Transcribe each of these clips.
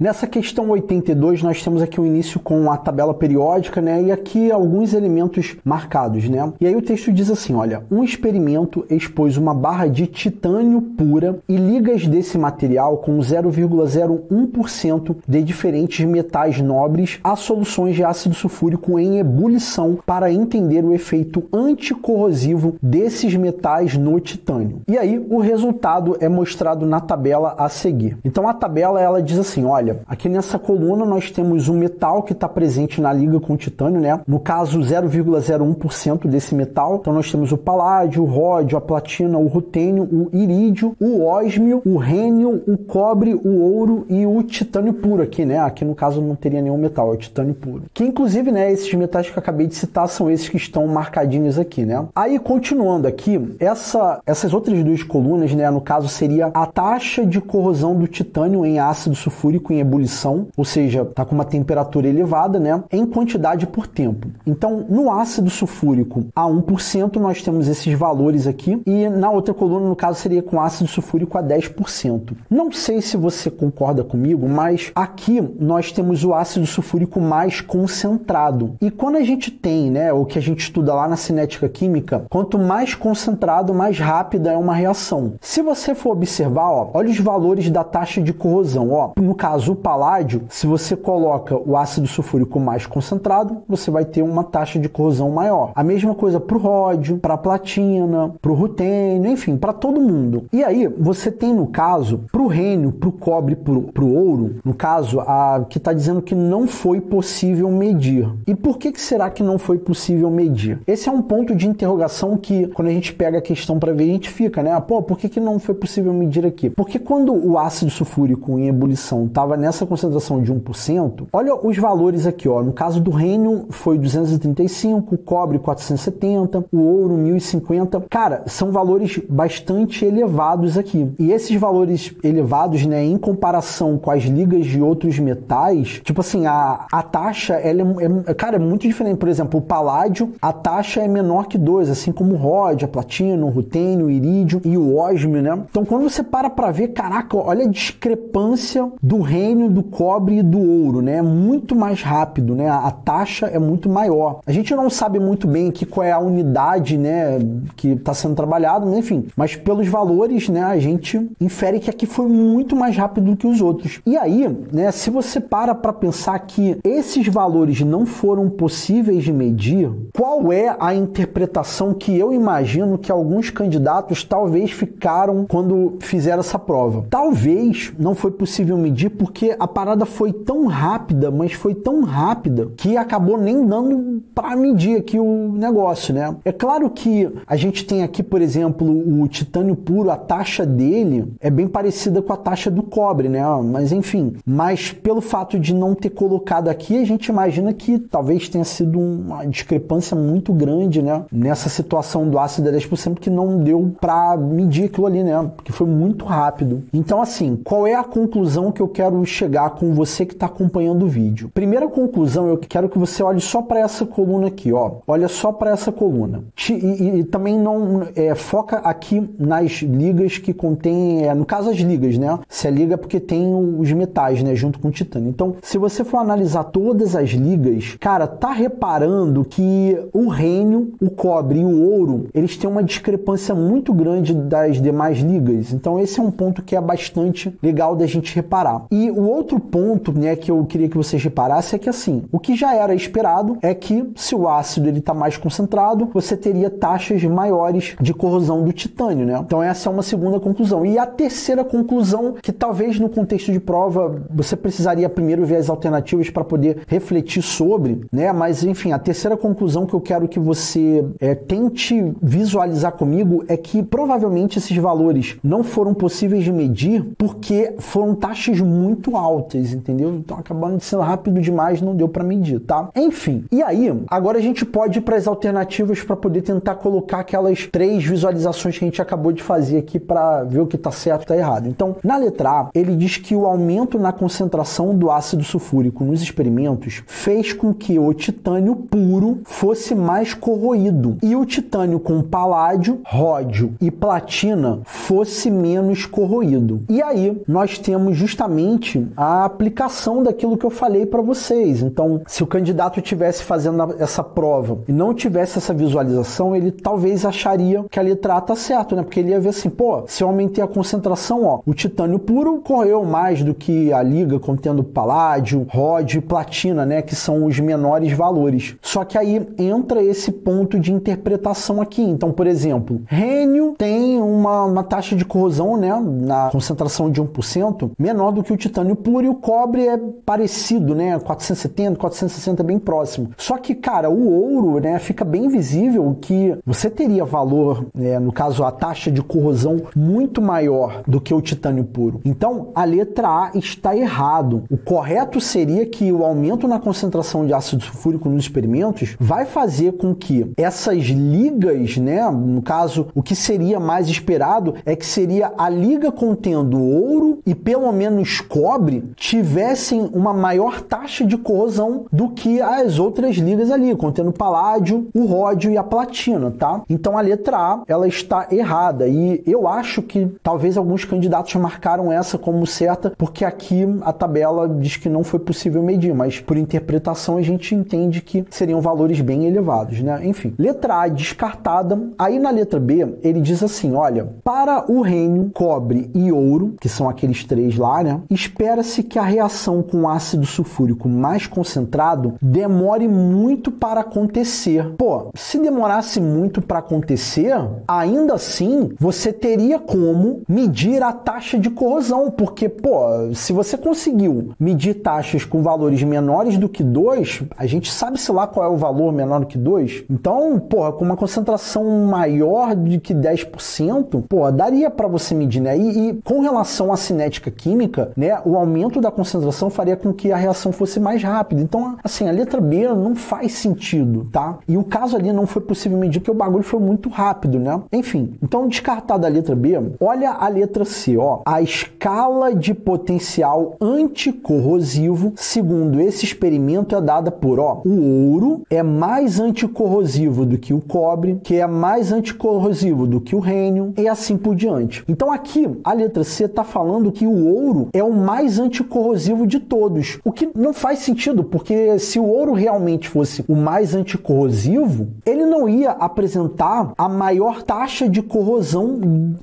Nessa questão 82, nós temos aqui o início com a tabela periódica, né? E aqui alguns elementos marcados, né? E aí o texto diz assim, olha, um experimento expôs uma barra de titânio pura e ligas desse material com 0,01% de diferentes metais nobres a soluções de ácido sulfúrico em ebulição para entender o efeito anticorrosivo desses metais no titânio. E aí o resultado é mostrado na tabela a seguir. Então a tabela ela diz assim, olha, aqui nessa coluna nós temos um metal que está presente na liga com o titânio, né? No caso 0,01% desse metal. Então nós temos o paládio, o ródio, a platina, o rutênio, o irídio, o ósmio, o rênio, o cobre, o ouro e o titânio puro aqui, né? Aqui no caso não teria nenhum metal, é o titânio puro. Que inclusive, né, esses metais que eu acabei de citar são esses que estão marcadinhos aqui, né? Aí continuando aqui, essas outras duas colunas, né, no caso seria a taxa de corrosão do titânio em ácido sulfúrico em ebulição, ou seja, está com uma temperatura elevada, né, em quantidade por tempo. Então, no ácido sulfúrico a 1%, nós temos esses valores aqui, e na outra coluna, no caso, seria com ácido sulfúrico a 10%. Não sei se você concorda comigo, mas aqui nós temos o ácido sulfúrico mais concentrado. E quando a gente tem, né, o que a gente estuda lá na cinética química, quanto mais concentrado, mais rápida é uma reação. Se você for observar, ó, olha os valores da taxa de corrosão. Ó, no caso, o paládio, se você coloca o ácido sulfúrico mais concentrado, você vai ter uma taxa de corrosão maior. A mesma coisa para o ródio, para a platina, para o rutênio, enfim, para todo mundo. E aí, você tem, no caso, para o rênio, para o cobre, para o ouro, no caso, que está dizendo que não foi possível medir. E por que será que não foi possível medir? Esse é um ponto de interrogação que, quando a gente pega a questão para ver, a gente fica, né? Pô, por que não foi possível medir aqui? Porque quando o ácido sulfúrico em ebulição estava nessa concentração de 1%, olha os valores aqui, ó. No caso do rênio foi 235, o cobre 470, o ouro 1050. Cara, são valores bastante elevados aqui. E esses valores elevados, né, em comparação com as ligas de outros metais, tipo assim, a taxa, ela cara, é muito diferente. Por exemplo, o paládio, a taxa é menor que 2, assim como o ródio, a platina, o rutênio, o irídio e o ósmio, né? Então, quando você para ver, caraca, olha a discrepância do rênio, do cobre e do ouro, né? É muito mais rápido, né? A taxa é muito maior. A gente não sabe muito bem aqui qual é a unidade, né, que está sendo trabalhado, enfim, mas pelos valores, né, a gente infere que aqui foi muito mais rápido do que os outros. E aí, né, se você para pensar que esses valores não foram possíveis de medir, qual é a interpretação que eu imagino que alguns candidatos talvez ficaram quando fizeram essa prova? Talvez não foi possível medir porque a parada foi tão rápida, mas foi tão rápida que acabou nem dando para medir aqui o negócio, né? É claro que a gente tem aqui, por exemplo, o titânio puro, a taxa dele é bem parecida com a taxa do cobre, né? Mas enfim, mas pelo fato de não ter colocado aqui, a gente imagina que talvez tenha sido uma discrepância muito grande, né? Nessa situação do ácido a 10% que não deu para medir aquilo ali, né? Porque foi muito rápido. Então, assim, qual é a conclusão que eu quero chegar com você que está acompanhando o vídeo? Primeira conclusão, eu quero que você olhe só para essa coluna aqui, ó. Olha só para essa coluna. E também não foca aqui nas ligas que contém, no caso as ligas, né? Se é liga porque tem os metais, né? Junto com o titânio. Então, se você for analisar todas as ligas, cara, tá reparando que o rênio, o cobre e o ouro, eles têm uma discrepância muito grande das demais ligas. Então, esse é um ponto que é bastante legal da gente reparar. E o outro ponto, né, que eu queria que vocês reparassem é que, assim, o que já era esperado é que se o ácido ele tá mais concentrado, você teria taxas maiores de corrosão do titânio, né? Então, essa é uma segunda conclusão. E a terceira conclusão, que talvez no contexto de prova você precisaria primeiro ver as alternativas para poder refletir sobre, né? Mas, enfim, a terceira conclusão que eu quero que você tente visualizar comigo é que provavelmente esses valores não foram possíveis de medir porque foram taxas muito altas, entendeu? Então, acabando de ser rápido demais, não deu para medir, tá? Enfim, e aí, agora a gente pode ir para as alternativas para poder tentar colocar aquelas 3 visualizações que a gente acabou de fazer aqui para ver o que está certo e está errado. Então, na letra A, ele diz que o aumento na concentração do ácido sulfúrico nos experimentos fez com que o titânio puro fosse mais corroído e o titânio com paládio, ródio e platina fosse menos corroído. E aí, nós temos justamente justamente a aplicação daquilo que eu falei para vocês. Então, se o candidato estivesse fazendo essa prova e não tivesse essa visualização, ele talvez acharia que a letra A está certo, né? Porque ele ia ver assim, pô, se eu aumentei a concentração, ó, o titânio puro correu mais do que a liga contendo paládio, ródio e platina, né? Que são os menores valores. Só que aí entra esse ponto de interpretação aqui. Então, por exemplo, rênio tem uma taxa de corrosão, né? Na concentração de 1% menor do que o titânio puro, e o cobre é parecido, né? 470, 460 é bem próximo. Só que, cara, o ouro, né? Fica bem visível que você teria valor, né, no caso a taxa de corrosão muito maior do que o titânio puro. Então, a letra A está errado. O correto seria que o aumento na concentração de ácido sulfúrico nos experimentos vai fazer com que essas ligas, né, no caso, o que seria mais esperado é que seria a liga contendo ouro e pelo menos cobre tivessem uma maior taxa de corrosão do que as outras ligas ali, contendo paládio, o ródio e a platina, tá? Então a letra A, ela está errada, e eu acho que talvez alguns candidatos marcaram essa como certa, porque aqui a tabela diz que não foi possível medir, mas por interpretação a gente entende que seriam valores bem elevados, né? Enfim, letra A descartada. Aí na letra B, ele diz assim, olha, para o rênio, cobre e ouro, que são aqueles três lá, né? Espera-se que a reação com ácido sulfúrico mais concentrado demore muito para acontecer. Pô, se demorasse muito para acontecer, ainda assim, você teria como medir a taxa de corrosão, porque, pô, se você conseguiu medir taxas com valores menores do que 2, a gente sabe-se lá qual é o valor menor do que 2. Então, pô, com uma concentração maior do que 10%, pô, daria para você medir, né? E com relação à cinética química, né, o aumento da concentração faria com que a reação fosse mais rápida. Então, assim, a letra B não faz sentido, tá? E o caso ali não foi possível medir porque o bagulho foi muito rápido, né? Enfim, então descartada a letra B, olha a letra C, ó. A escala de potencial anticorrosivo, segundo esse experimento, é dada por, ó, o ouro é mais anticorrosivo do que o cobre, que é mais anticorrosivo do que o rênio, e assim por diante. Então aqui, a letra C está falando que o ouro é o mais anticorrosivo de todos, o que não faz sentido, porque se o ouro realmente fosse o mais anticorrosivo, ele não ia apresentar a maior taxa de corrosão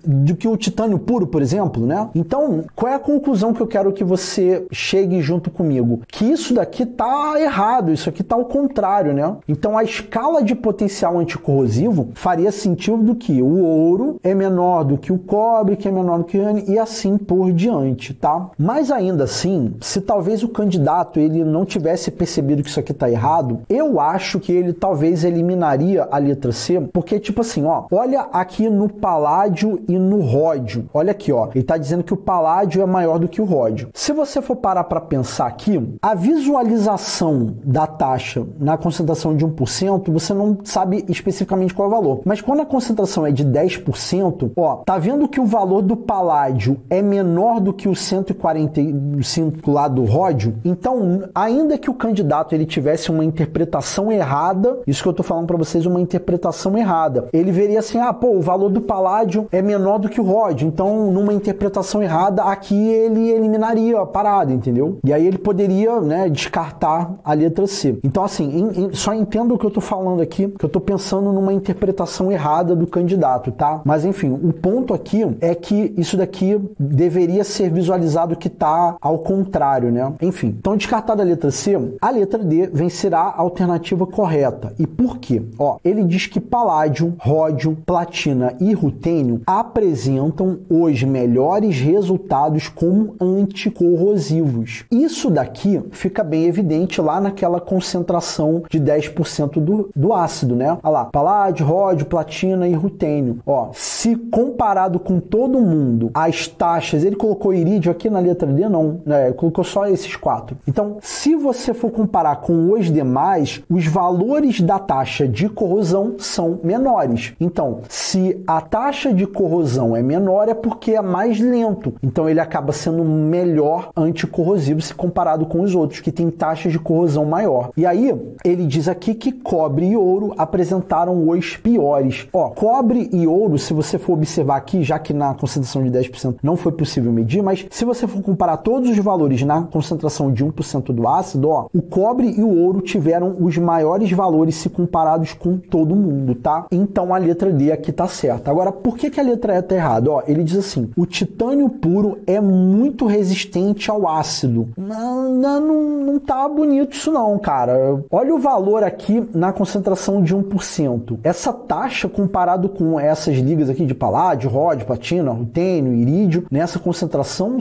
do que o titânio puro, por exemplo, né? Então, qual é a conclusão que eu quero que você chegue junto comigo? Que isso daqui tá errado, isso aqui tá ao contrário, né? Então, a escala de potencial anticorrosivo faria sentido do que o ouro é menor do que o cobre, que é menor do que o rênio, e assim por diante, tá? Mas ainda assim, se talvez o candidato ele não tivesse percebido que isso aqui tá errado, eu acho que ele talvez eliminaria a letra C, porque tipo assim, ó, olha aqui no paládio e no ródio. Olha aqui, ó, ele tá dizendo que o paládio é maior do que o ródio. Se você for parar para pensar aqui, a visualização da taxa na concentração de 1%, você não sabe especificamente qual é o valor. Mas quando a concentração é de 10%, ó, tá vendo que o valor do paládio é menor do que o 145 lá do ródio? Então, ainda que o candidato ele tivesse uma interpretação errada, isso que eu tô falando para vocês, uma interpretação errada, ele veria assim, ah, pô, o valor do paládio é menor do que o ródio, então numa interpretação errada, aqui ele eliminaria a parada, entendeu? E aí ele poderia, né, descartar a letra C. Então, assim, só entenda o que eu tô falando aqui, que eu tô pensando numa interpretação errada do candidato, tá? Mas, enfim, o ponto aqui é que isso daqui deveria ser visualizado que tá ao contrário, né? Enfim, então descartada a letra C, a letra D vencerá a alternativa correta. E por quê? Ó, ele diz que paládio, ródio, platina e rutênio apresentam os melhores resultados como anticorrosivos. Isso daqui fica bem evidente lá naquela concentração de 10% do ácido, né? Olha lá, paládio, ródio, platina e rutênio. Ó, se comparado com todo mundo, as taxas, ele colocou irídio aqui na letra D? Não, né? Colocou só esses 4. Então, se você for comparar com os demais, os valores da taxa de corrosão são menores. Então, se a taxa de corrosão é menor, é porque é mais lento. Então, ele acaba sendo melhor anticorrosivo se comparado com os outros, que tem taxas de corrosão maior. E aí, ele diz aqui que cobre e ouro apresentaram os piores. Ó, cobre e ouro, se você for observar aqui, já que na concentração de 10% não foi possível medir, mas se você for comparar todos os valores na concentração de 1% do ácido, ó, o cobre e o ouro tiveram os maiores valores se comparados com todo mundo, tá? Então a letra D aqui tá certa. Agora, por que a letra E tá errada? Ó, ele diz assim, o titânio puro é muito resistente ao ácido. Não tá bonito isso não, cara. Olha o valor aqui na concentração de 1%. Essa taxa, comparado com essas ligas aqui de paládio, ródio, platina, rutênio, irídio, nessa concentração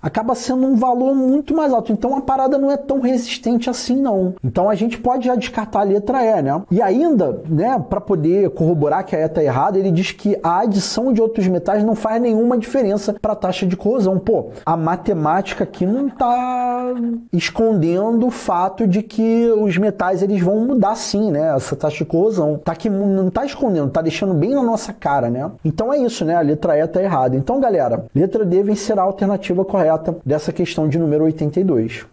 acaba sendo um valor muito mais alto. Então a parada não é tão resistente assim não. Então a gente pode já descartar a letra E, né? E ainda, né, para poder corroborar que a E tá errada, ele diz que a adição de outros metais não faz nenhuma diferença para a taxa de corrosão. Pô, a matemática aqui não tá escondendo o fato de que os metais eles vão mudar sim, né? Essa taxa de corrosão. Tá aqui, não tá escondendo, tá deixando bem na nossa cara, né? Então é isso, né? A letra E tá errada. Então, galera, letra D será a alternativa correta dessa questão de número 82.